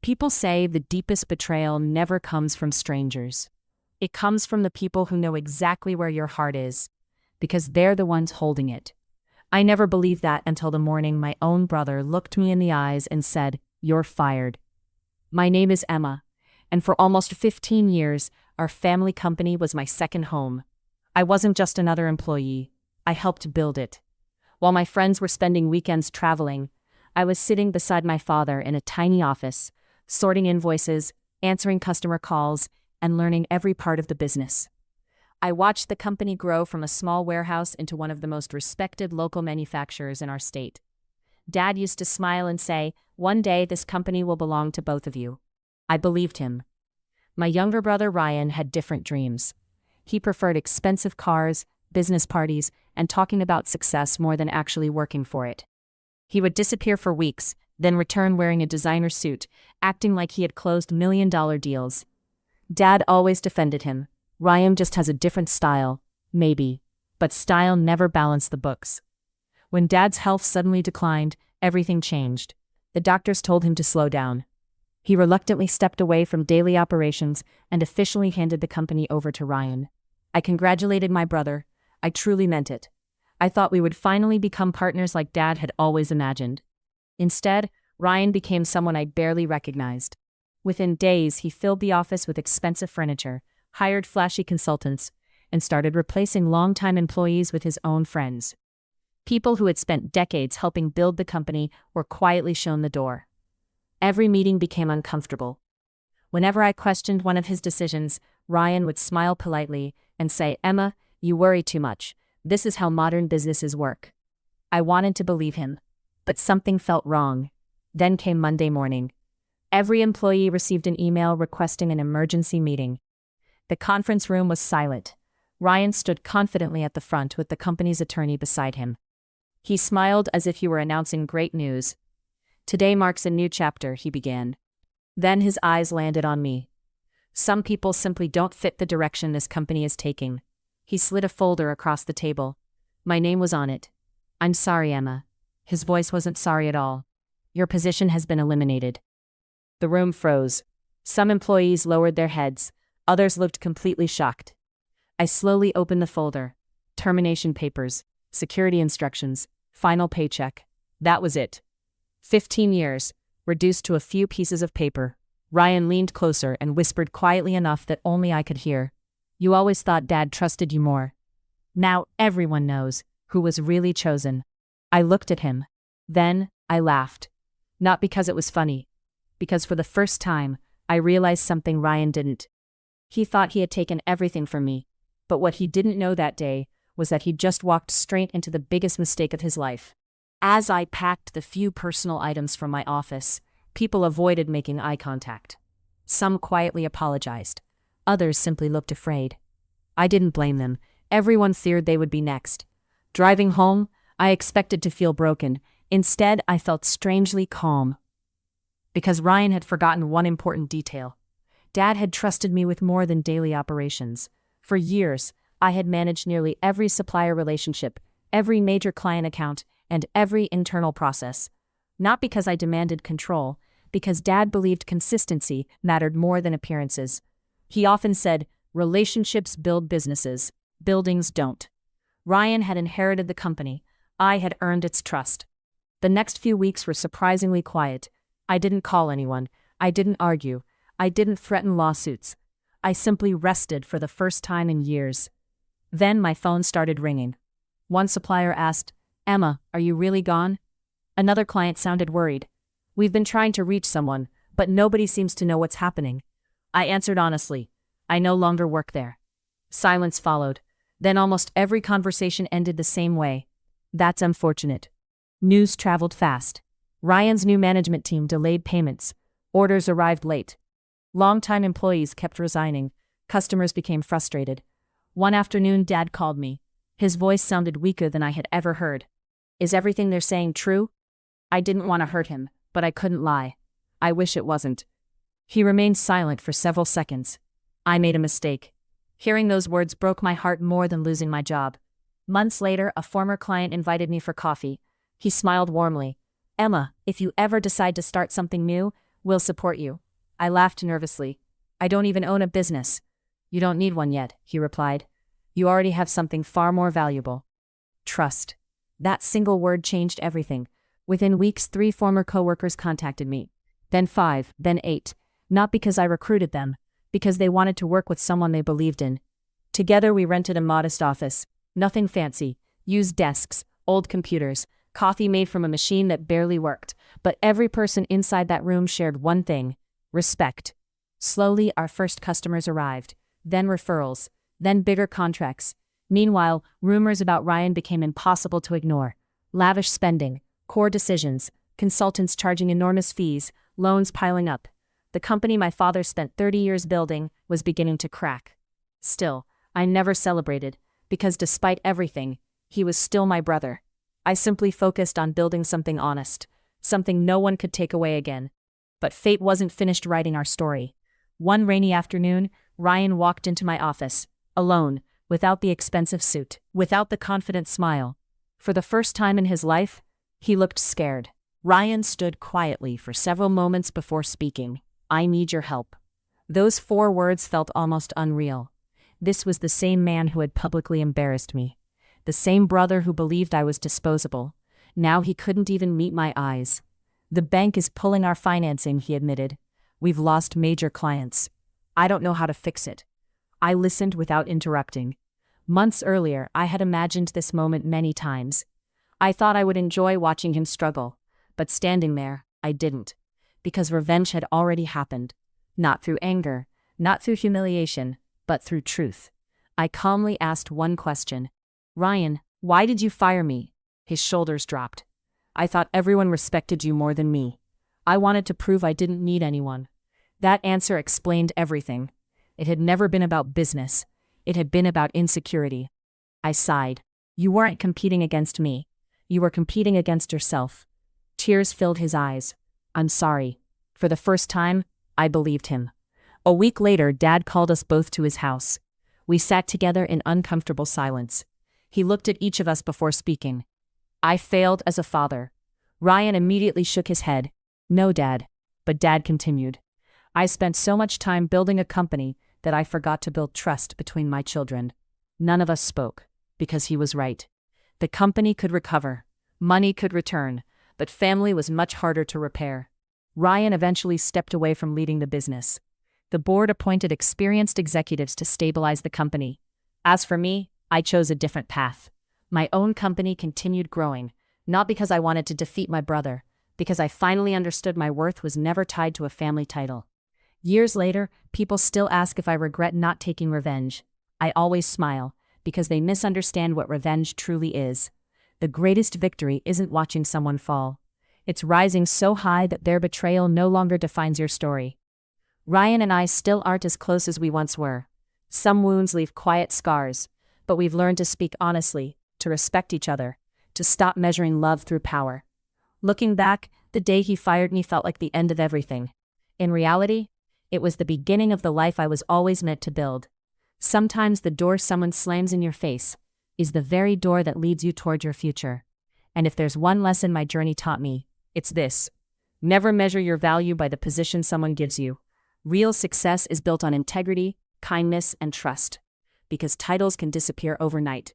People say the deepest betrayal never comes from strangers. It comes from the people who know exactly where your heart is, because they're the ones holding it. I never believed that until the morning my own brother looked me in the eyes and said, "You're fired." My name is Emma, and for almost 15 years, our family company was my second home. I wasn't just another employee. I helped build it. While my friends were spending weekends traveling, I was sitting beside my father in a tiny office, sorting invoices, answering customer calls, and learning every part of the business. I watched the company grow from a small warehouse into one of the most respected local manufacturers in our state. Dad used to smile and say, "One day this company will belong to both of you." I believed him. My younger brother Ryan had different dreams. He preferred expensive cars, business parties, and talking about success more than actually working for it. He would disappear for weeks, then return wearing a designer suit, acting like he had closed million-dollar deals. Dad always defended him. "Ryan just has a different style, maybe, but style never balanced the books." When Dad's health suddenly declined, everything changed. The doctors told him to slow down. He reluctantly stepped away from daily operations and officially handed the company over to Ryan. I congratulated my brother. I truly meant it. I thought we would finally become partners like Dad had always imagined. Instead, Ryan became someone I barely recognized. Within days, he filled the office with expensive furniture, hired flashy consultants, and started replacing longtime employees with his own friends. People who had spent decades helping build the company were quietly shown the door. Every meeting became uncomfortable. Whenever I questioned one of his decisions, Ryan would smile politely and say, "Emma, you worry too much. This is how modern businesses work." I wanted to believe him, but something felt wrong. Then came Monday morning. Every employee received an email requesting an emergency meeting. The conference room was silent. Ryan stood confidently at the front with the company's attorney beside him. He smiled as if he were announcing great news. "Today marks a new chapter," he began. Then his eyes landed on me. "Some people simply don't fit the direction this company is taking." He slid a folder across the table. My name was on it. "I'm sorry, Emma." His voice wasn't sorry at all. "Your position has been eliminated." The room froze. Some employees lowered their heads. Others looked completely shocked. I slowly opened the folder. Termination papers, security instructions, final paycheck. That was it. 15 years, reduced to a few pieces of paper. Ryan leaned closer and whispered quietly enough that only I could hear. "You always thought Dad trusted you more. Now everyone knows who was really chosen." I looked at him. Then I laughed. Not because it was funny, because for the first time, I realized something Ryan didn't. He thought he had taken everything from me, but what he didn't know that day was that he'd just walked straight into the biggest mistake of his life. As I packed the few personal items from my office, people avoided making eye contact. Some quietly apologized. Others simply looked afraid. I didn't blame them. Everyone feared they would be next. Driving home, I expected to feel broken. Instead, I felt strangely calm. Because Ryan had forgotten one important detail. Dad had trusted me with more than daily operations. For years, I had managed nearly every supplier relationship, every major client account, and every internal process. Not because I demanded control, because Dad believed consistency mattered more than appearances. He often said, "Relationships build businesses, buildings don't." Ryan had inherited the company. I had earned its trust. The next few weeks were surprisingly quiet. I didn't call anyone. I didn't argue. I didn't threaten lawsuits. I simply rested for the first time in years. Then my phone started ringing. One supplier asked, "Emma, are you really gone?" Another client sounded worried. "We've been trying to reach someone, but nobody seems to know what's happening." I answered honestly, "I no longer work there." Silence followed. Then almost every conversation ended the same way. "That's unfortunate." News traveled fast. Ryan's new management team delayed payments. Orders arrived late. Longtime employees kept resigning. Customers became frustrated. One afternoon, Dad called me. His voice sounded weaker than I had ever heard. "Is everything they're saying true?" I didn't want to hurt him, but I couldn't lie. "I wish it wasn't." He remained silent for several seconds. I made a mistake. Hearing those words broke my heart more than losing my job. Months later, a former client invited me for coffee. He smiled warmly. "Emma, if you ever decide to start something new, We'll support you. I laughed nervously. I don't even own a business. You don't need one yet, he replied. You already have something far more valuable. Trust. That single word changed everything. Within weeks, 3 former coworkers contacted me. Then 5, then 8. Not because I recruited them, because they wanted to work with someone they believed in. Together we rented a modest office. Nothing fancy. Used desks, old computers, coffee made from a machine that barely worked. But every person inside that room shared one thing: respect. Slowly, our first customers arrived. Then referrals. Then bigger contracts. Meanwhile, rumors about Ryan became impossible to ignore. Lavish spending, poor decisions, consultants charging enormous fees, loans piling up. The company my father spent 30 years building was beginning to crack. Still, I never celebrated, because despite everything, he was still my brother. I simply focused on building something honest, something no one could take away again. But fate wasn't finished writing our story. One rainy afternoon, Ryan walked into my office, alone, without the expensive suit, without the confident smile. For the first time in his life, he looked scared. Ryan stood quietly for several moments before speaking. I need your help. Those 4 words felt almost unreal. This was the same man who had publicly embarrassed me. The same brother who believed I was disposable. Now he couldn't even meet my eyes. The bank is pulling our financing, he admitted. We've lost major clients. I don't know how to fix it. I listened without interrupting. Months earlier, I had imagined this moment many times. I thought I would enjoy watching him struggle, but standing there, I didn't. Because revenge had already happened. Not through anger, not through humiliation, but through truth. I calmly asked one question. Ryan, why did you fire me? His shoulders dropped. I thought everyone respected you more than me. I wanted to prove I didn't need anyone. That answer explained everything. It had never been about business. It had been about insecurity. I sighed. You weren't competing against me. You were competing against yourself. Tears filled his eyes. I'm sorry. For the first time, I believed him. A week later, Dad called us both to his house. We sat together in uncomfortable silence. He looked at each of us before speaking. I failed as a father. Ryan immediately shook his head. No, Dad. But Dad continued. I spent so much time building a company that I forgot to build trust between my children. None of us spoke, because he was right. The company could recover. Money could return, but family was much harder to repair. Ryan eventually stepped away from leading the business. The board appointed experienced executives to stabilize the company. As for me, I chose a different path. My own company continued growing, not because I wanted to defeat my brother, because I finally understood my worth was never tied to a family title. Years later, people still ask if I regret not taking revenge. I always smile, because they misunderstand what revenge truly is. The greatest victory isn't watching someone fall. It's rising so high that their betrayal no longer defines your story. Ryan and I still aren't as close as we once were. Some wounds leave quiet scars, but we've learned to speak honestly, to respect each other, to stop measuring love through power. Looking back, the day he fired me felt like the end of everything. In reality, it was the beginning of the life I was always meant to build. Sometimes the door someone slams in your face is the very door that leads you toward your future. And if there's one lesson my journey taught me, it's this. Never measure your value by the position someone gives you. Real success is built on integrity, kindness, and trust. Because titles can disappear overnight,